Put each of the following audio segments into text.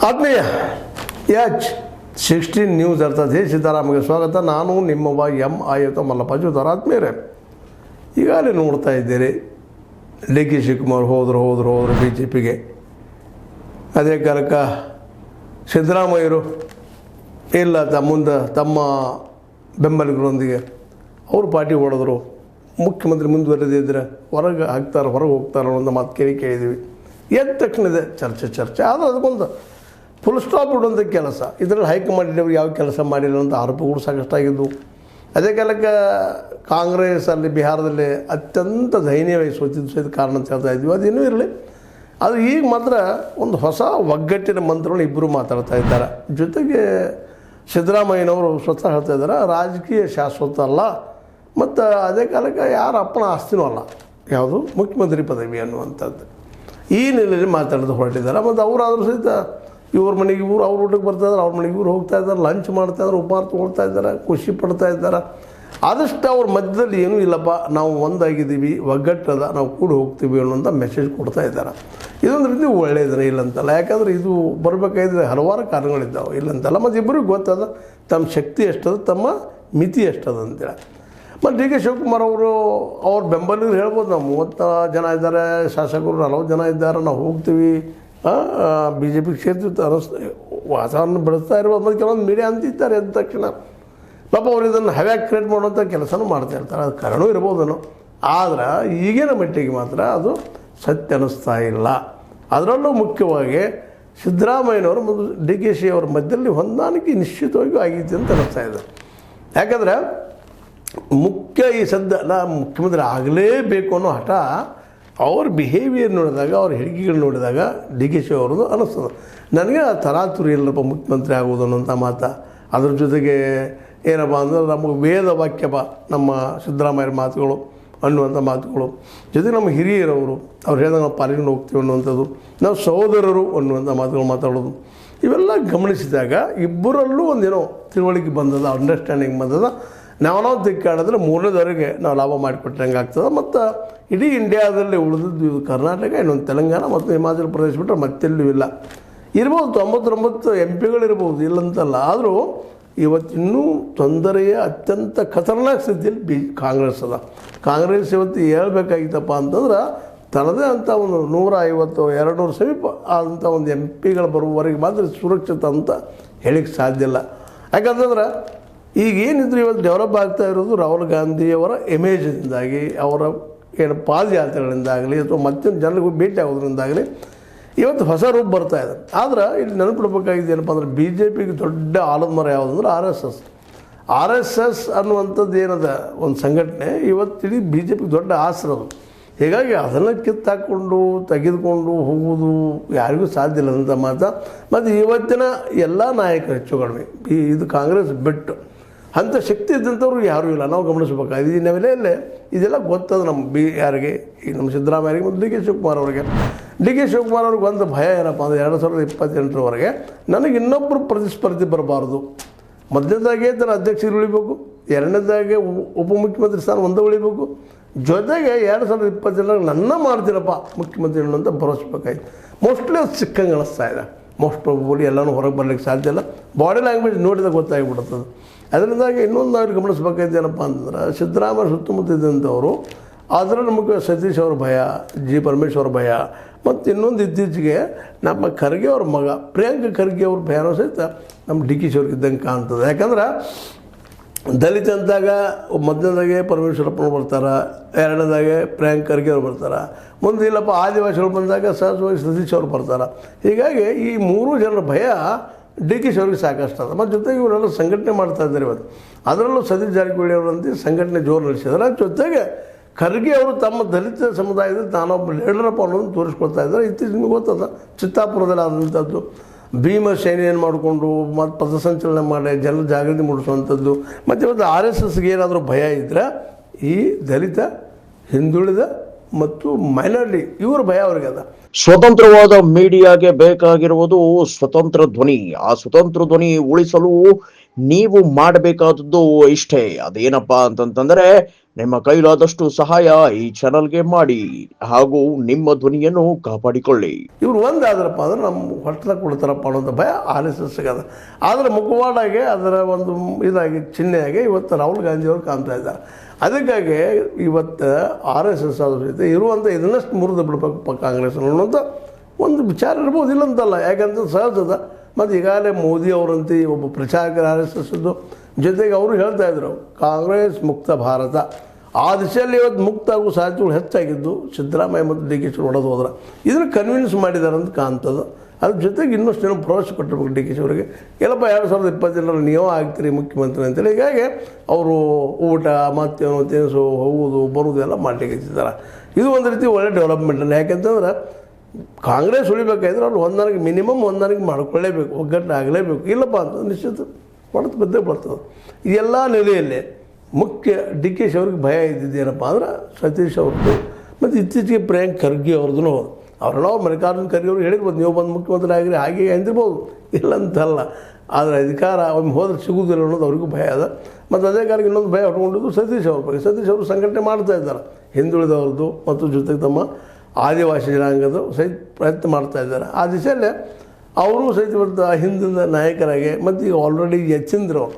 ಆತ್ಮೀಯ H16 news ಅರ್ಥಾತ್ ಸಿದ್ದರಾಮಯ್ಯ ಸ್ವಾಗತ. ನಾನು ನಿಮ್ಮವ ಆಯುತ ಮಲ್ಲಪ್ಪ ಆತ್ಮೀಯರೇ, ಈಗಾಗಲೇ ನೋಡ್ತಾ ಇದ್ದೀರಿ ಡಿ ಕೆ ಶಿವಕುಮಾರ್ ಹೋದರು ಬಿ ಜೆ ಪಿಗೆ. ಅದೇ ಕಾಲಕ್ಕೆ ಸಿದ್ದರಾಮಯ್ಯರು ಇಲ್ಲ ತಮ್ಮ ಬೆಂಬಲಿಗರೊಂದಿಗೆ ಅವರು ಪಾರ್ಟಿ ಹೊಡೆದ್ರು. ಮುಖ್ಯಮಂತ್ರಿ ಮುಂದುವರೆದಿದ್ದರೆ ಹೊರಗೆ ಹೋಗ್ತಾರೆ ಅನ್ನೋ ಮಾತು ಕೇಳಿದ್ದೀವಿ. ಎದ್ದ ತಕ್ಷಣದ ಚರ್ಚೆ ಆದರೆ ಅದಕ್ಕೊಂದು ಫುಲ್ ಸ್ಟಾಪ್ ಇಡುವಂಥ ಕೆಲಸ ಇದರಲ್ಲಿ ಹೈಕಮಾಂಡ್ ಯಾವ ಕೆಲಸ ಮಾಡಿಲ್ಲ ಅಂತ ಆರೋಪಗಳು ಸಾಕಷ್ಟಾಗಿದ್ದು. ಅದೇ ಕಾಲಕ್ಕೆ ಕಾಂಗ್ರೆಸ್ಸಲ್ಲಿ ಬಿಹಾರದಲ್ಲಿ ಅತ್ಯಂತ ದಯನೀಯವಾಗಿ ಸೋತಿದ್ದ ಕಾರಣ ಅಂತ ಹೇಳ್ತಾ ಇದ್ವಿ. ಅದೇನೂ ಇರಲಿ, ಅದು ಈಗ ಮಾತ್ರ ಒಂದು ಹೊಸ ಒಗ್ಗಟ್ಟಿನ ಮಂತ್ರಗಳು ಇಬ್ಬರು ಮಾತಾಡ್ತಾ ಇದ್ದಾರೆ. ಜೊತೆಗೆ ಸಿದ್ದರಾಮಯ್ಯನವರು ಸ್ವತಃ ಹೇಳ್ತಾ ಇದ್ದಾರೆ, ರಾಜಕೀಯ ಶಾಶ್ವತ ಅಲ್ಲ, ಮತ್ತು ಅದೇ ಕಾಲಕ್ಕೆ ಯಾರ ಅಪ್ಪನ ಆಸ್ತಿನೂ ಅಲ್ಲ, ಯಾವುದು ಮುಖ್ಯಮಂತ್ರಿ ಪದವಿ ಅನ್ನುವಂಥದ್ದು ಈ ನೆಲೆಯಲ್ಲಿ ಮಾತಾಡೋದು ಹೊರಟಿದ್ದಾರೆ. ಮತ್ತು ಅವರಾದರೂ ಸಹಿತ ಇವ್ರ ಮನೆಗೆ ಇವ್ರು ಅವ್ರ ಊಟಕ್ಕೆ ಬರ್ತಾಯಿದ್ದಾರೆ, ಅವ್ರ ಮನೆಗೆ ಇವ್ರು ಹೋಗ್ತಾ ಇದ್ದಾರೆ, ಲಂಚ್ ಮಾಡ್ತಾಯಿದ್ದಾರೆ, ಉಪಹಾರ ತೊಗೊಳ್ತಾ ಇದ್ದಾರೆ, ಖುಷಿ ಪಡ್ತಾ ಇದ್ದಾರೆ. ಆದಷ್ಟು ಅವ್ರ ಮಧ್ಯದಲ್ಲಿ ಏನೂ ಇಲ್ಲಪ್ಪ, ನಾವು ಒಂದಾಗಿದ್ದೀವಿ, ಒಗ್ಗಟ್ಟದ, ನಾವು ಕೂಡ ಹೋಗ್ತೀವಿ ಅನ್ನೋಂಥ ಮೆಸೇಜ್ ಕೊಡ್ತಾ ಇದ್ದಾರೆ. ಇದೊಂದು ರೀತಿ ಒಳ್ಳೆಯದ್ರೆ ಇಲ್ಲಂತಲ್ಲ, ಯಾಕಂದರೆ ಇದು ಬರಬೇಕಾದ್ರೆ ಹಲವಾರು ಕಾರಣಗಳಿದ್ದಾವೆ, ಇಲ್ಲಂತಲ್ಲ. ಮತ್ತು ಇಬ್ಬರಿಗೂ ಗೊತ್ತದ ತಮ್ಮ ಶಕ್ತಿ ಎಷ್ಟದ, ತಮ್ಮ ಮಿತಿ ಎಷ್ಟದ ಅಂತೇಳಿ. ಮತ್ತು ಡಿ ಕೆ ಶಿವಕುಮಾರ್ ಅವ್ರ ಬೆಂಬಲಿಗರು ಹೇಳ್ಬೋದು, ನಾವು 30 ಜನ ಇದ್ದಾರೆ, ಶಾಸಕರು 40 ಜನ ಇದ್ದಾರೆ, ನಾವು ಹೋಗ್ತೀವಿ, ಬಿ ಜೆ ಪಿ ಕ್ಷೇತ್ರ ವಾತಾವರಣ ಬೆಳೆಸ್ತಾ ಇರ್ಬೋದು. ಮತ್ತು ಕೆಲವೊಂದು ಮೀಡಿಯಾ ಅಂತಿದ್ದಾರೆ ಅಂದ ತಕ್ಷಣ ಪಾಪ ಅವ್ರು ಇದನ್ನು ಹವ್ಯಾಕ್ ಕ್ರಿಯೇಟ್ ಮಾಡುವಂಥ ಕೆಲಸನೂ ಮಾಡ್ತಾ ಇರ್ತಾರೆ. ಅದು ಕಾರಣ ಇರ್ಬೋದನ್ನು, ಆದರೆ ಈಗಿನ ಮಟ್ಟಿಗೆ ಮಾತ್ರ ಅದು ಸತ್ಯ ಅನ್ನಿಸ್ತಾ ಇಲ್ಲ. ಅದರಲ್ಲೂ ಮುಖ್ಯವಾಗಿ ಸಿದ್ದರಾಮಯ್ಯನವರು ಮತ್ತು ಡಿ ಕೆ ಶಿ ಅವರ ಮಧ್ಯದಲ್ಲಿ ಹೊಂದಾಣಿಕೆ ನಿಶ್ಚಿತವಾಗಿಯೂ ಆಗೈತೆ ಅಂತ ಅನ್ನಿಸ್ತಾ ಇದೆ. ಯಾಕಂದರೆ ಮುಖ್ಯ ಈ ಮುಖ್ಯಮಂತ್ರಿ ಆಗಲೇಬೇಕು ಅನ್ನೋ ಹಠ ಅವ್ರ ಬಿಹೇವಿಯರ್ ನೋಡಿದಾಗ, ಅವ್ರ ಹೇಳಿಕೆಗಳು ನೋಡಿದಾಗ ಡಿ ಕೆ ಶಿ ಅವ್ರದ್ದು ಅನ್ನಿಸ್ತದೆ. ನನಗೆ ಆ ತರಾತುರಿ ಇಲ್ಲಪ್ಪ ಮುಖ್ಯಮಂತ್ರಿ ಆಗೋದು ಅನ್ನೋಂಥ ಮಾತು. ಅದ್ರ ಜೊತೆಗೆ ಏನಪ್ಪ ಅಂದ್ರೆ ನಮಗೆ ವೇದ ವಾಕ್ಯಪ್ಪ ನಮ್ಮ ಸಿದ್ದರಾಮಯ್ಯರ ಮಾತುಗಳು ಅನ್ನುವಂಥ ಮಾತುಗಳು, ಜೊತೆಗೆ ನಮ್ಮ ಹಿರಿಯರವರು ಅವ್ರು ಹೇಳಿದಾಗ ನಾವು ಪಾಲಿಕೊಂಡು ಹೋಗ್ತೀವಿ ಅನ್ನುವಂಥದ್ದು, ನಾವು ಸಹೋದರರು ಅನ್ನುವಂಥ ಮಾತುಗಳು ಮಾತಾಡೋದು, ಇವೆಲ್ಲ ಗಮನಿಸಿದಾಗ ಇಬ್ಬರಲ್ಲೂ ಒಂದೇನೋ ತಿಳುವಳಿಕೆ ಬಂದದ, ಅಂಡರ್ಸ್ಟ್ಯಾಂಡಿಂಗ್ ಬಂದದ. ನಾವು ತಿಕ್ಕಾಡಿದ್ರೆ ಮೂರನೇದವರೆಗೆ ನಾವು ಲಾಭ ಮಾಡಿಕೊಟ್ಟಂಗೆ ಆಗ್ತದೆ. ಮತ್ತು ಇಡೀ ಇಂಡಿಯಾದಲ್ಲಿ ಉಳಿದಿದ್ದು ಇದು ಕರ್ನಾಟಕ, ಇನ್ನೊಂದು ತೆಲಂಗಾಣ ಮತ್ತು ಹಿಮಾಚಲ ಪ್ರದೇಶ ಬಿಟ್ಟರೆ ಮತ್ತೆಲ್ಲೂ ಇಲ್ಲ. ಇರ್ಬೋದು 99 MP ಗಳಿರ್ಬೋದು, ಇಲ್ಲಂತಲ್ಲ. ಆದರೂ ಇವತ್ತಿನ್ನೂ ತೊಂದರೆಯ ಅತ್ಯಂತ ಖತರ್ನಾಕ್ ಸ್ಥಿತಿಯಲ್ಲಿ ಕಾಂಗ್ರೆಸ್ ಅದ. ಕಾಂಗ್ರೆಸ್ ಇವತ್ತು ಹೇಳ್ಬೇಕಾಗಿತ್ತಪ್ಪ ಅಂತಂದ್ರೆ ತನ್ನದೇ ಅಂತ ಒಂದು 150-200 ಸಮೀಪ ಆದಂಥ ಒಂದು MP ಬರುವವರೆಗೆ ಮಾತ್ರ ಸುರಕ್ಷಿತ ಅಂತ ಹೇಳಿಕ್ಕೆ ಸಾಧ್ಯ ಇಲ್ಲ. ಯಾಕಂತಂದ್ರೆ ಈಗ ಏನಿದ್ರು ಇವತ್ತು ಡೆವಲಪ್ ಆಗ್ತಾ ಇರೋದು ರಾಹುಲ್ ಗಾಂಧಿಯವರ ಇಮೇಜಿಂದಾಗಿ, ಅವರ ಪಾದಯಾತ್ರೆಗಳಿಂದಾಗಲಿ ಅಥವಾ ಮತ್ತೊಂದು ಜನರಿಗೆ ಭೇಟಿ ಆಗೋದ್ರಿಂದಾಗಲಿ ಇವತ್ತು ಹೊಸ ರೂಪ ಬರ್ತಾ ಇದೆ. ಆದ್ರೆ ಇಲ್ಲಿ ನೆನಪಿಡ್ಬೇಕಾಗಿದೆ ಏನಪ್ಪ ಅಂದ್ರೆ, ಬಿ ಜೆ ಪಿಗೆ ದೊಡ್ಡ ಆಲದ ಮರ ಯಾವುದಂದ್ರೆ ಆರ್ ಎಸ್ ಎಸ್ ಅನ್ನುವಂಥದ್ದು ಏನದ ಒಂದು ಸಂಘಟನೆ ಇವತ್ತು ಇಡೀ ಬಿ ಜೆ ಪಿಗೆ ದೊಡ್ಡ ಆಸರದು. ಹೀಗಾಗಿ ಅದನ್ನು ಕಿತ್ತಾಕೊಂಡು ತೆಗೆದುಕೊಂಡು ಹೋಗುವುದು ಯಾರಿಗೂ ಸಾಧ್ಯ ಇಲ್ಲ ಅಂತ ಮಾತು. ಮತ್ತು ಇವತ್ತಿನ ಎಲ್ಲ ನಾಯಕರು ಹೆಚ್ಚು ಕಡಿಮೆ ಇದು ಕಾಂಗ್ರೆಸ್ ಬಿಟ್ಟು ಅಂಥ ಶಕ್ತಿ ಇದ್ದಂಥವ್ರು ಯಾರೂ ಇಲ್ಲ, ನಾವು ಗಮನಿಸ್ಬೇಕಾಗಿದೆ. ಈ ನೆಲೆಯಲ್ಲೇ ಇದೆಲ್ಲ ಗೊತ್ತದ ಯಾರಿಗೆ, ಈಗ ನಮ್ಮ ಸಿದ್ದರಾಮಯ್ಯರಿಗೆ ಮತ್ತು ಡಿ ಕೆ ಶಿವಕುಮಾರ್ ಅವ್ರಿಗೆ ಒಂದು ಭಯ ಏನಪ್ಪ ಅಂದರೆ 2028ರವರೆಗೆ ನನಗೆ ಇನ್ನೊಬ್ಬರು ಪ್ರತಿಸ್ಪರ್ಧಿ ಬರಬಾರ್ದು. ಮೊದಲನೇದಾಗೆ ತನ್ನ ಅಧ್ಯಕ್ಷರು ಉಳಿಬೇಕು, ಎರಡನೇದಾಗೆ ಉಪಮುಖ್ಯಮಂತ್ರಿ ಸ್ಥಾನ ಒಂದೇ ಉಳಿಬೇಕು, ಜೊತೆಗೆ 2027 ನನ್ನ ಮಾಡ್ತೀನಪ್ಪ ಮುಖ್ಯಮಂತ್ರಿ ಅಂತ ಭರವಸೆಬೇಕಾಯ್ತು. ಮೋಸ್ಟ್ಲಿ ಅದು ಸಿಕ್ಕಂಗೆ ಅನ್ನಿಸ್ತಾ ಇದೆ. ಮೋಸ್ಟ್ ಪ್ರಾಬಬಲಿ ಎಲ್ಲನೂ ಹೊರಗೆ ಬರಲಿಕ್ಕೆ ಸಾಧ್ಯ ಇಲ್ಲ. ಬಾಡಿ ಲ್ಯಾಂಗ್ವೇಜ್ ನೋಡಿದಾಗ ಗೊತ್ತಾಗಿಬಿಡುತ್ತದೆ. ಅದರಿಂದಾಗಿ ಇನ್ನೊಂದು ಅವ್ರಿಗೆ ಗಮನಿಸ್ಬೇಕಾಯ್ತು ಏನಪ್ಪ ಅಂತಂದ್ರೆ, ಸಿದ್ದರಾಮಯ್ಯ ಸುತ್ತಮುತ್ತ ಇದ್ದಂಥವರು, ಅದರಲ್ಲಿ ನಮಗೆ ಸತೀಶ್ ಅವ್ರ ಭಯ, ಜಿ ಪರಮೇಶ್ವರ್ ಭಯ, ಮತ್ತು ಇನ್ನೊಂದು ಇತ್ತೀಚೆಗೆ ನಮ್ಮ ಖರ್ಗೆ ಅವ್ರ ಮಗ ಪ್ರಿಯಾಂಕ ಖರ್ಗೆ ಅವ್ರ ಭಯನೂ ಸಹಿತ ನಮ್ಮ ಡಿ ಕೆ ಶಿ ಅವ್ರಿಗೆ ಇದ್ದಂಗೆ ಕಾಣ್ತದೆ. ಯಾಕಂದ್ರೆ ದಲಿತ ಅಂತಾಗ ಮೊದಲನೇದಾಗೆ ಪರಮೇಶ್ವರಪ್ಪನವ್ರು ಬರ್ತಾರೆ, ಎರಡನೇದಾಗೆ ಪ್ರಿಯಾಂಕ ಖರ್ಗೆ ಅವ್ರು ಬರ್ತಾರೆ, ಮುಂದೆ ಇಲ್ಲಪ್ಪ ಆದಿವಾಸಿಗಳು ಬಂದಾಗ ಸಹಜವಾಗಿ ಸತೀಶ್ ಅವ್ರು ಬರ್ತಾರೆ. ಹೀಗಾಗಿ ಈ 3 ಜನರ ಭಯ ಡಿ ಕೆ ಶಿ ಅವ್ರಿಗೆ ಸಾಕಷ್ಟು ಅದ. ಮತ್ತು ಜೊತೆಗೆ ಇವರೆಲ್ಲ ಸಂಘಟನೆ ಮಾಡ್ತಾ ಇದ್ದಾರೆ ಇವತ್ತು. ಅದರಲ್ಲೂ ಸತೀಶ್ ಜಾರಕಿಹೊಳಿ ಅವರಂತೆ ಸಂಘಟನೆ ಜೋರು ನಡೆಸಿದ್ದಾರೆ. ಜೊತೆಗೆ ಖರ್ಗೆ ಅವರು ತಮ್ಮ ದಲಿತ ಸಮುದಾಯದಲ್ಲಿ ತಾನೊಬ್ಬ ಲೀಡರಪ್ಪ ಅನ್ನೋದನ್ನು ತೋರಿಸ್ಕೊಳ್ತಾ ಇದ್ದಾರೆ. ಇತ್ತೀಚೆಗೆ ಗೊತ್ತದ ಚಿತ್ತಾಪುರದಲ್ಲಿ ಆದಂಥದ್ದು ಭೀಮಸೇನೆ ಏನು ಮಾಡಿಕೊಂಡು ಮತ್ತು ಪಥಸಂಚಲನೆ ಮಾಡಿ ಜನರ ಜಾಗೃತಿ ಮೂಡಿಸುವಂಥದ್ದು. ಮತ್ತು ಇವತ್ತು RSSಗೆ ಏನಾದರೂ ಭಯ ಇದ್ದರೆ ಈ ದಲಿತ, ಹಿಂದುಳಿದ ಮತ್ತು ಮೈನಾರಿಟಿ ಇವರ ಭಯ ಅವ್ರಿಗೆ ಅದ. ಸ್ವತಂತ್ರವಾದ ಮೀಡಿಯಾಗೆ ಬೇಕಾಗಿರುವುದು ಸ್ವತಂತ್ರ ಧ್ವನಿ. ಆ ಸ್ವತಂತ್ರ ಧ್ವನಿ ಉಳಿಸಲು ನೀವು ಮಾಡಬೇಕಾದದ್ದು ಇಷ್ಟೇ. ಅದೇನಪ್ಪಾ ಅಂತಂತಂದ್ರೆ, ನಿಮ್ಮ ಕೈಲಾದಷ್ಟು ಸಹಾಯ ಈ ಚಾನಲ್ಗೆ ಮಾಡಿ ಹಾಗೂ ನಿಮ್ಮ ಧ್ವನಿಯನ್ನು ಕಾಪಾಡಿಕೊಳ್ಳಿ. ಇವ್ರು ಒಂದಾದ್ರಪ್ಪ ಅಂದ್ರೆ ನಮ್ಮ ಹೊಟ್ಟದಾಗ ಕೊಡ್ತಾರಪ್ಪ ಅನ್ನೋದು ಭಯ RSSಗೆ ಅದ. ಆದರೆ ಮುಖವಾಡಾಗೆ ಅದರ ಒಂದು ಇದಾಗಿ ಚಿಹ್ನೆಯಾಗಿ ಇವತ್ತು ರಾಹುಲ್ ಗಾಂಧಿಯವರು ಕಾಣ್ತಾ ಇದ್ದಾರೆ. ಅದಕ್ಕಾಗಿ ಇವತ್ತು RSS ಅದ್ರ ಜೊತೆ ಇರುವಂಥ ಇದನ್ನಷ್ಟು ಮುರಿದು ಬಿಡಬೇಕು ಕಾಂಗ್ರೆಸ್ ಅನ್ನುವಂಥ ಒಂದು ವಿಚಾರ ಇರ್ಬೋದು, ಇಲ್ಲಂತಲ್ಲ. ಯಾಕಂತ ಸಹಜದ. ಮತ್ತು ಈಗಾಗಲೇ ಮೋದಿ ಅವರಂತೆ ಒಬ್ಬ ಪ್ರಚಾರಕರ RSSದ್ದು ಜೊತೆಗೆ ಅವರು ಹೇಳ್ತಾ ಇದ್ರು ಕಾಂಗ್ರೆಸ್ ಮುಕ್ತ ಭಾರತ. ಆ ದಿಶೆಯಲ್ಲಿ ಇವತ್ತು ಮುಕ್ತ ಆಗೋ ಸಾಧ್ಯತೆಗಳು ಹೆಚ್ಚಾಗಿದ್ದು ಸಿದ್ದರಾಮಯ್ಯ ಮತ್ತು DK ಶಿವಕುಮಾರ್ ಹೊಡೆದು ಹೋದ್ರೆ ಇದನ್ನು ಕನ್ವಿನ್ಸ್ ಮಾಡಿದ್ದಾರೆ ಅಂತ ಕಾಣ್ತದೆ. ಅದ್ರ ಜೊತೆಗೆ ಇನ್ನಷ್ಟು ಜನ ಭರವಸೆ ಕೊಟ್ಟಿರ್ಬೇಕು DK ಶಿವರಿಗೆ. ಎಲ್ಲಪ್ಪ 2027 ನೀವು ಆಗ್ತೀರಿ ಮುಖ್ಯಮಂತ್ರಿ ಅಂತೇಳಿ. ಹೀಗಾಗಿ ಅವರು ಊಟ ಮತ್ತೇನೋ ತಿನಿಸು ಹೋಗೋದು ಬರೋದು ಎಲ್ಲ ಮಾಡಲಿಕ್ಕೆ ಇದ್ದಾರೆ. ಇದು ಒಂದು ರೀತಿ ಒಳ್ಳೆ ಡೆವಲಪ್ಮೆಂಟಲ್ಲಿ. ಯಾಕೆಂತಂದ್ರೆ ಕಾಂಗ್ರೆಸ್ ಉಳಿಬೇಕಾದ್ರೆ ಅವ್ರು ಹೊಂದಾಣಿಕೆ ಮಿನಿಮಮ್ ಹೊಂದಾಣಿಕೆ ಮಾಡ್ಕೊಳ್ಳೇಬೇಕು, ಒಗ್ಗಟ್ಟು ಆಗಲೇಬೇಕು. ಇಲ್ಲಪ್ಪ ಅಂತ ನಿಶ್ಚಿತ ಹೊಡೆದು ಬಿದ್ದೇ ಬರ್ತದೆ. ಇದೆಲ್ಲ ನೆಲೆಯಲ್ಲಿ ಮುಖ್ಯ DK ಅವ್ರಿಗೆ ಭಯ ಇದ್ದಿದ್ದೇನಪ್ಪ ಅಂದ್ರೆ ಸತೀಶ್ ಅವ್ರದ್ದು ಮತ್ತು ಇತ್ತೀಚೆಗೆ ಪ್ರಿಯಾಂಕ್ ಖರ್ಗೆ ಅವ್ರದ್ದು ಹೌದು. ಅವರೆಲ್ಲ ಮಲ್ಲಿಕಾರ್ಜುನ ಖರ್ಗೆ ಅವ್ರು ಹೇಳಿರ್ಬೋದು ನೀವು ಬಂದು ಮುಖ್ಯಮಂತ್ರಿ ಆಗಿರಿ ಹಾಗೆ ಅಂದಿರ್ಬೋದು, ಇಲ್ಲಂತಲ್ಲ. ಆದರೆ ಅಧಿಕಾರ ಒಮ್ಮೆ ಹೋದ್ರೆ ಸಿಗುವುದಿಲ್ಲ ಅನ್ನೋದು ಅವ್ರಿಗೂ ಭಯ ಅದ. ಮತ್ತು ಅದೇ ಕಾಲಕ್ಕೆ ಇನ್ನೊಂದು ಭಯ ಹೊಟ್ಕೊಂಡಿದ್ದು ಸತೀಶ್ ಅವ್ರ ಬಗ್ಗೆ. ಸತೀಶ್ ಅವರು ಸಂಘಟನೆ ಮಾಡ್ತಾ ಇದ್ದಾರೆ, ಹಿಂದುಳಿದವ್ರದ್ದು ಮತ್ತು ಜೊತೆಗೆ ತಮ್ಮ ಆದಿವಾಸಿ ಜನಾಂಗದ ಸಹಿತ ಪ್ರಯತ್ನ ಮಾಡ್ತಾ ಇದ್ದಾರೆ. ಆ ದಿಶೆಯಲ್ಲೇ ಅವರು ಸಹಿತ ಇವತ್ತು ಹಿಂದಿನ ನಾಯಕರಾಗಿ ಮತ್ತು ಈಗ ಆಲ್ರೆಡಿ ಯಚೇಂದ್ರ ಅವರು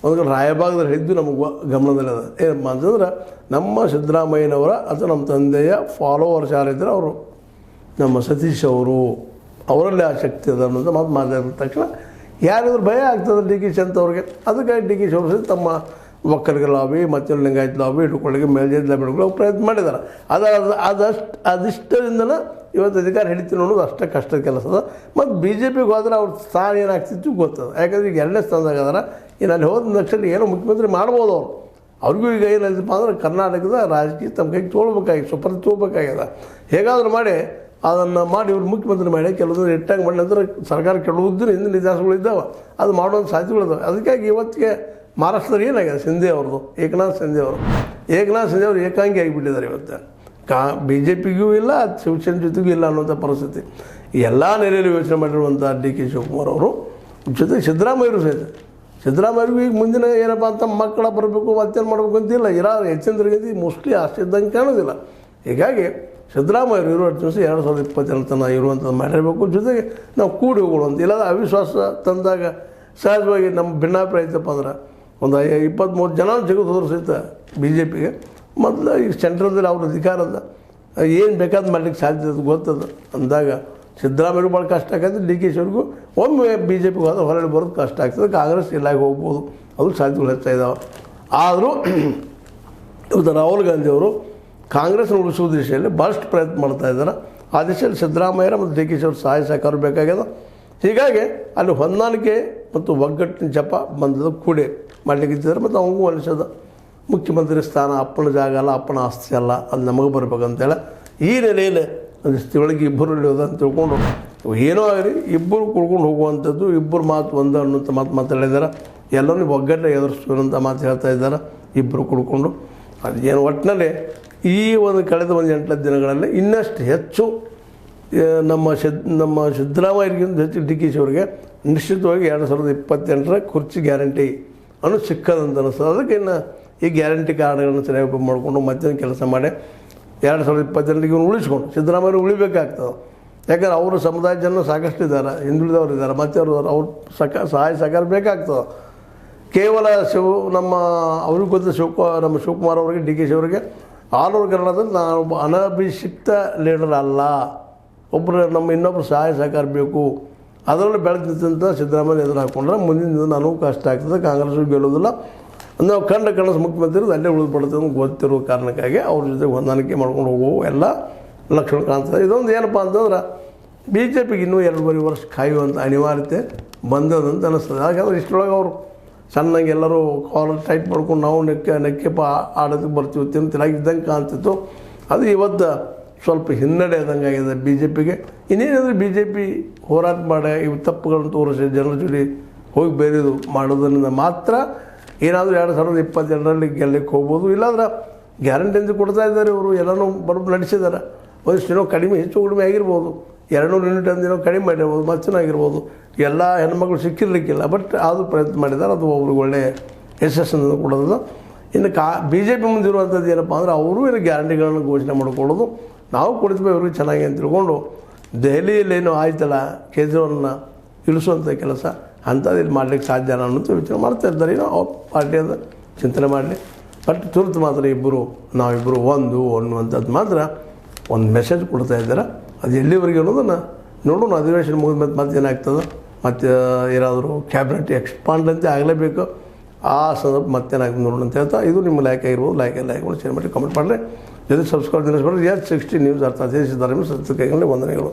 ಒಂದು ರಾಯಭಾಗದಲ್ಲಿ ಹೇಳಿದ್ದು ನಮಗೆ ಗಮನದಲ್ಲಿದೆ. ಏನಪ್ಪ ಅಂತಂದ್ರೆ ನಮ್ಮ ಸಿದ್ದರಾಮಯ್ಯನವರ ಅಥವಾ ನಮ್ಮ ತಂದೆಯ ಫಾಲೋವರ್ಸ್ ಯಾರಿದ್ದರೆ ಅವರು ನಮ್ಮ ಸತೀಶ್ ಅವರು, ಅವರಲ್ಲಿ ಆ ಶಕ್ತಿ ಅದ ಅನ್ನೋದು ಮಾತು ಮಾತಾಡಿದ ತಕ್ಷಣ ಯಾರಾದ್ರೂ ಭಯ ಆಗ್ತದೆ DK ಅವ್ರಿಗೆ. ಅದಕ್ಕಾಗಿ DK ಅವರು ಸಹಿತ ತಮ್ಮ ಒಕ್ಕಲಿಗ ಲಾಬಿ ಮತ್ತು ಲಿಂಗಾಯತ್ ಲಾಬಿ ಇಟ್ಕೊಳ್ಳಿಕ್ಕೆ ಮೇಲ್ಜಾತಿ ಲಾಬಿ ಇಟ್ಕೊಳ್ಳೋಕೆ ಪ್ರಯತ್ನ ಮಾಡಿದ್ದಾರೆ. ಅದಿಷ್ಟರಿಂದನೇ ಇವತ್ತು ಅಧಿಕಾರ ಹಿಡಿತೀನಿ ಅನ್ನೋದು ಅಷ್ಟೇ ಕಷ್ಟದ ಕೆಲಸ ಅದ. ಮತ್ತು BJPಗೆ ಹೋದ್ರೆ ಅವ್ರ ಸ್ಥಾನ ಏನಾಗ್ತಿತ್ತು ಗೊತ್ತದ. ಯಾಕಂದ್ರೆ ಈಗ 2ನೇ ಸ್ಥಾನದಾಗ ಅದರ. ಇನ್ನು ಅಲ್ಲಿ ಹೋದ ನಕ್ಷತ್ರ ಏನೋ ಮುಖ್ಯಮಂತ್ರಿ ಮಾಡ್ಬೋದು ಅವರು. ಅವ್ರಿಗೂ ಈಗ ಏನಾಯ್ತಪ್ಪ ಅಂದ್ರೆ ಕರ್ನಾಟಕದ ರಾಜಕೀಯ ತಮ್ಮ ಕೈಗೆ ತೊಗೊಳ್ಬೇಕಾಗಿ ಸುಪರ್ದಿ ತೊಗೋಬೇಕಾಗ್ಯದ. ಹೇಗಾದರೂ ಮಾಡಿ ಅದನ್ನು ಮಾಡಿ ಇವ್ರು ಮುಖ್ಯಮಂತ್ರಿ ಮಾಡಿ ಕೆಲವೊಂದು ಇಟ್ಟಾಗ ಮಾಡಿ ನಂತರ ಸರ್ಕಾರ ಕೆಲವುದಿನ ಹಿಂದಿನ ಇತಿಹಾಸಗಳಿದ್ದಾವೆ, ಅದು ಮಾಡುವಂಥ ಸಾಧ್ಯತೆಗಳಿದ್ದಾವೆ. ಅದಕ್ಕಾಗಿ ಇವತ್ತಿಗೆ ಮಹಾರಾಷ್ಟ್ರದಲ್ಲಿ ಏನಾಗಿದೆ ಶಿಂದೆ ಅವ್ರದ್ದು, ಏಕನಾಥ್ ಶಿಂದೆ ಅವರು ಏಕಾಂಗಿ ಆಗಿಬಿಟ್ಟಿದ್ದಾರೆ. ಇವತ್ತು BJPಗೂ ಇಲ್ಲ, ಶಿವಸೇನೆ ಜೊತೆಗೂ ಇಲ್ಲ ಅನ್ನುವಂಥ ಪರಿಸ್ಥಿತಿ. ಎಲ್ಲ ನೆಲೆಯಲ್ಲಿ ಯೋಚನೆ ಮಾಡಿರುವಂಥ DK ಶಿವಕುಮಾರ್ ಅವರು ಜೊತೆಗೆ ಸಿದ್ದರಾಮಯ್ಯರು ಸಹಿತ. ಸಿದ್ದರಾಮಯ್ಯರಿಗೂ ಈಗ ಮುಂದಿನ ಏನಪ್ಪ ಅಂತ ಮಕ್ಕಳ ಬರಬೇಕು ಮತ್ತೇನು ಮಾಡಬೇಕು ಅಂತಿಲ್ಲ. ಹೆಚ್ಚಿಂದ್ರಿಗೆ ಮೋಸ್ಟ್ಲಿ ಅಷ್ಟಿದ್ದಂಗೆ ಕಾಣೋದಿಲ್ಲ. ಹೀಗಾಗಿ ಸಿದ್ದರಾಮಯ್ಯರು ಇರುವ ದಿವಸ 2027 ತನಕ ಇರುವಂಥದ್ದು ಮಾಡಿರಬೇಕು. ಜೊತೆಗೆ ನಾವು ಕೂಡಿ ಹೋಗೋಣ. ಇಲ್ಲದ ಅವಿಶ್ವಾಸ ತಂದಾಗ ಸಹಜವಾಗಿ ನಮ್ಮ ಭಿನ್ನಾಭಿಪ್ರಾಯ ಇತ್ತಪ್ಪ ಅಂದ್ರೆ ಒಂದು 23 ಜನ ಜಗತ್ತು ಸಹಿತ BJPಗೆ ಮೊದಲು ಈಗ ಸೆಂಟ್ರಲ್ದಲ್ಲಿ ಅವ್ರ ಅಧಿಕಾರದ ಏನು ಬೇಕಾದ ಮಾಡ್ಲಿಕ್ಕೆ ಸಾಧ್ಯತೆ ಗೊತ್ತದ ಅಂದಾಗ ಸಿದ್ದರಾಮಯ್ಯರು ಭಾಳ ಕಷ್ಟ ಆಗ್ತದೆ. DK ಅವ್ರಿಗೂ ಒಮ್ಮೆ BJPಗೆ ಹೋದ್ರೆ ಹೊರಗಡೆ ಬರೋದು ಕಷ್ಟ ಆಗ್ತದೆ. ಕಾಂಗ್ರೆಸ್ ಇಲ್ಲಾಗಿ ಹೋಗ್ಬೋದು, ಅದು ಸಾಧ್ಯತೆಗಳು ಹೆಚ್ಚಾಗಿದ್ದಾವೆ. ಆದರೂ ಇವತ್ತು ರಾಹುಲ್ ಗಾಂಧಿ ಅವರು ಕಾಂಗ್ರೆಸ್ನ ಉಳಿಸುವ ದಿಶೆಯಲ್ಲಿ ಭಾಳಷ್ಟು ಪ್ರಯತ್ನ ಮಾಡ್ತಾ ಇದ್ದಾರೆ. ಆ ದಿಶೆಯಲ್ಲಿ ಸಿದ್ದರಾಮಯ್ಯ ಮತ್ತು DK ಅವ್ರ ಸಹಾಯ ಸಹಕಾರ ಬೇಕಾಗ್ಯದ. ಹೀಗಾಗಿ ಅಲ್ಲಿ ಹೊಂದಾಣಿಕೆ ಮತ್ತು ಒಗ್ಗಟ್ಟಿನ ಜಪ ಬಂದದ ಕೂಡಿ ಮಾಡಲಿಕ್ಕೆ ಇದ್ದಾರೆ. ಮತ್ತು ಅವನಿಗೂ ಅನಿಸೋದು ಮುಖ್ಯಮಂತ್ರಿ ಸ್ಥಾನ ಅಪ್ಪನ ಜಾಗ ಅಲ್ಲ, ಅಪ್ಪನ ಆಸ್ತಿ ಅಲ್ಲ, ಅದು ನಮಗೆ ಬರ್ಬೇಕಂತೇಳಿ ಈ ನೆಲೆಯಲ್ಲಿ ಒಂದಿಷ್ಟೊಳಗೆ ಇಬ್ಬರು ಇಳಿಯೋದು ಅಂತ ತಿಳ್ಕೊಂಡು ಏನೋ ಆಗಲಿ ಇಬ್ಬರು ಕುಡ್ಕೊಂಡು ಹೋಗುವಂಥದ್ದು, ಇಬ್ಬರು ಮಾತು ಒಂದು ಅನ್ನೋಂಥ ಮಾತಾಡಿದ್ದಾರೆ. ಎಲ್ಲರೂ ಒಗ್ಗಟ್ಟೆ ಎದುರಿಸುವಂಥ ಮಾತು ಹೇಳ್ತಾ ಇದ್ದಾರೆ ಇಬ್ಬರು ಕುಡ್ಕೊಂಡು. ಅದೇನು ಒಟ್ಟಿನಲ್ಲಿ ಈ ಒಂದು ಕಳೆದ ಒಂದು 8 ದಿನಗಳಲ್ಲಿ ಇನ್ನಷ್ಟು ಹೆಚ್ಚು ನಮ್ಮ ಸಿದ್ದರಾಮಯ್ಯರಿಗಿಂತ ಹೆಚ್ಚು DK ಅವರಿಗೆ ನಿಶ್ಚಿತವಾಗಿ 2028 ಕುರ್ಚಿ ಗ್ಯಾರಂಟಿ ಅನ್ನೋದು ಸಿಕ್ಕದಂತ ಅನಿಸ್ತದೆ. ಅದಕ್ಕೆ ಇನ್ನು ಈ ಗ್ಯಾರಂಟಿ ಕಾರ್ಡ್ಗಳನ್ನು ಸರಿಯಾಗಿ ಉಪಯೋಗ ಮಾಡಿಕೊಂಡು ಮತ್ತೊಂದು ಕೆಲಸ ಮಾಡಿ 2028 ಇವನು ಉಳಿಸ್ಕೊಂಡು ಸಿದ್ದರಾಮಯ್ಯರು ಉಳಿಬೇಕಾಗ್ತದೆ. ಯಾಕಂದ್ರೆ ಅವರು ಸಮುದಾಯ ಜನ ಸಾಕಷ್ಟು ಇದ್ದಾರೆ, ಹಿಂದುಳಿದವರು ಇದ್ದಾರೆ, ಮತ್ತೆ ಅವ್ರು ಸಹಾಯ ಸಹಕಾರ ಬೇಕಾಗ್ತದೆ. ಕೇವಲ ಅವ್ರಿಗೆ ಗೊತ್ತ ನಮ್ಮ ಶಿವಕುಮಾರ್ ಅವರಿಗೆ DK ಅವರಿಗೆ ಆಲ್ ಓವರ್ ಕನ್ನಡದಲ್ಲಿ ನಾನೊಬ್ಬ ಅನಭಿಷಿಕ್ತ ಲೀಡರ್ ಅಲ್ಲ, ಇನ್ನೊಬ್ಬರು ಸಹಾಯ ಸಹಕಾರ ಬೇಕು. ಅದರಲ್ಲಿ ಬೆಳೆದಂಥ ಸಿದ್ದರಾಮಯ್ಯ ಎದುರು ಹಾಕ್ಕೊಂಡ್ರೆ ಮುಂದಿನ ನನಗೂ ಕಷ್ಟ ಆಗ್ತದೆ, ಕಾಂಗ್ರೆಸ್ ಗೆಲ್ಲೋದಿಲ್ಲ. ನಾವು ಕನಸು ಮುಖ್ಯಮಂತ್ರಿ ಅಲ್ಲೇ ಉಳಿದುಬಿಡುತ್ತೆ ಅಂತ ಗೊತ್ತಿರೋ ಕಾರಣಕ್ಕಾಗಿ ಅವ್ರ ಜೊತೆ ಹೊಂದಾಣಿಕೆ ಮಾಡ್ಕೊಂಡು ಹೋಗುವ ಎಲ್ಲ ಲಕ್ಷಣ ಕಾಣ್ತದೆ. ಇದೊಂದು ಏನಪ್ಪ ಅಂತಂದ್ರೆ BJPಗೆ ಇನ್ನೂ 2.5 ವರ್ಷ ಕಾಯುವಂಥ ಅನಿವಾರ್ಯತೆ ಬಂದದಂತ ಅನ್ನಿಸ್ತದೆ. ಯಾಕಂದ್ರೆ ಇಷ್ಟರೊಳಗೆ ಅವರು ಸಣ್ಣಗೆ ಎಲ್ಲರೂ ಕಾಲರ್ ಟೈಟ್ ಮಾಡ್ಕೊಂಡು ನಾವು ನೆಕ್ಕೆಪ್ಪ ಆಡೋದಕ್ಕೆ ಬರ್ತೀವಿ ತಿಂತಿಲಾಗಿದ್ದಂಗೆ ಕಾಣ್ತಿತ್ತು. ಅದು ಇವತ್ತು ಸ್ವಲ್ಪ ಹಿನ್ನಡೆ ಆದಂಗೆ ಆಗಿದೆ BJPಗೆ. ಇನ್ನೇನಾದರೂ BJP ಹೋರಾಟ ಮಾಡಿ ಇವು ತಪ್ಪುಗಳನ್ನು ತೋರಿಸಿ ಜನರ ಜೊತೆ ಹೋಗಿ ಬೇರೆದು ಮಾಡೋದರಿಂದ ಮಾತ್ರ ಏನಾದರೂ 2022 ಗೆಲ್ಲಕ್ಕೆ ಹೋಗ್ಬೋದು. ಇಲ್ಲಾಂದ್ರೆ ಗ್ಯಾರಂಟಿ ಅಂತ ಕೊಡ್ತಾ ಇದ್ದಾರೆ ಇವರು, ಎಲ್ಲನೂ ಬರೋದು ನಡೆಸಿದ್ದಾರೆ. ಒಂದಿಷ್ಟು ಕಡಿಮೆ ಹೆಚ್ಚು ಕಡಿಮೆ ಆಗಿರ್ಬೋದು, 200 ಯೂನಿಟ್ ಅಂದಿನೋ ಕಡಿಮೆ ಮಾಡಿರ್ಬೋದು, ಮಚ್ಚನಾಗಿರ್ಬೋದು. ಎಲ್ಲ ಹೆಣ್ಮಕ್ಳು ಸಿಕ್ಕಿರಲಿಕ್ಕಿಲ್ಲ, ಬಟ್ ಅದು ಪ್ರಯತ್ನ ಮಾಡಿದ್ದಾರೆ. ಅದು ಒಬ್ರಿಗೆ ಒಳ್ಳೆಯ ಯಶಸ್ಸನ್ನು ಕೊಡೋದು. ಇನ್ನು BJP ಮುಂದಿರುವಂಥದ್ದು ಏನಪ್ಪ ಅಂದರೆ ಅವರು ಏನು ಗ್ಯಾರಂಟಿಗಳನ್ನು ಘೋಷಣೆ ಮಾಡಿಕೊಳ್ಳೋದು, ನಾವು ಕೊಡ್ತೀವಿ ಅವ್ರಿಗೆ ಚೆನ್ನಾಗಿ ಅಂತ ತಿಳ್ಕೊಂಡು ದೆಹಲಿಯಲ್ಲೇನು ಆಯ್ತಲ್ಲ ಕೇಜ್ರಿವಾಲ್ನ ಇಳಿಸುವಂಥ ಕೆಲಸ ಅಂಥದ್ದು ಇಲ್ಲಿ ಮಾಡಲಿಕ್ಕೆ ಸಾಧ್ಯ ಅನ್ನೋದು ವಿಚಾರ ಮಾಡ್ತಾ ಇದ್ದಾರೆ. ಅವ್ರ ಪಾರ್ಟಿಯದ ಚಿಂತನೆ ಮಾಡಲಿ. ಬಟ್ ತುರ್ತು ಮಾತ್ರ ನಾವಿಬ್ಬರು ಒಂದು ಅನ್ನುವಂಥದ್ದು ಮಾತ್ರ ಒಂದು ಮೆಸೇಜ್ ಕೊಡ್ತಾ ಇದ್ದಾರೆ. ಅದು ಎಲ್ಲಿವರೆಗೆ ಅನ್ನೋದನ್ನು ನೋಡೋಣ. ಅಧಿವೇಶನ ಮುಗಿದ ಮತ್ತೆ ಏನಾಗ್ತದೆ, ಮತ್ತು ಏನಾದರೂ ಕ್ಯಾಬಿನೆಟ್ ಎಕ್ಸ್ಪಾಂಡ್ ಅಂತ ಆಗಲೇಬೇಕು. ಆ ಸಂದರ್ಭ ಮತ್ತೇನಾಗ್ತದೆ ನೋಡೋಣ ಅಂತ ಹೇಳ್ತಾ, ಇದು ನಿಮ್ಮ ಲೈಕ್ ಆಗಿರ್ಬೋದು. ಲೈಕ್ ಮಾಡಿ ಶೇರ್ ಮಾಡಿ ಕಮೆಂಟ್ ಮಾಡಿರಿ. ಜೊತೆ ಸಬ್ಸ್ಕ್ರೈಬ್ ನೆನೆಸ್ಬಿಡ್ರಿ. H60 ನ್ಯೂಸ್ ಅರ್ಥ ದೇಶದ ಧರ್ಮ ಸತ್ಯ ಕೈಗೊಂಡು ವಂದನೆಗಳು.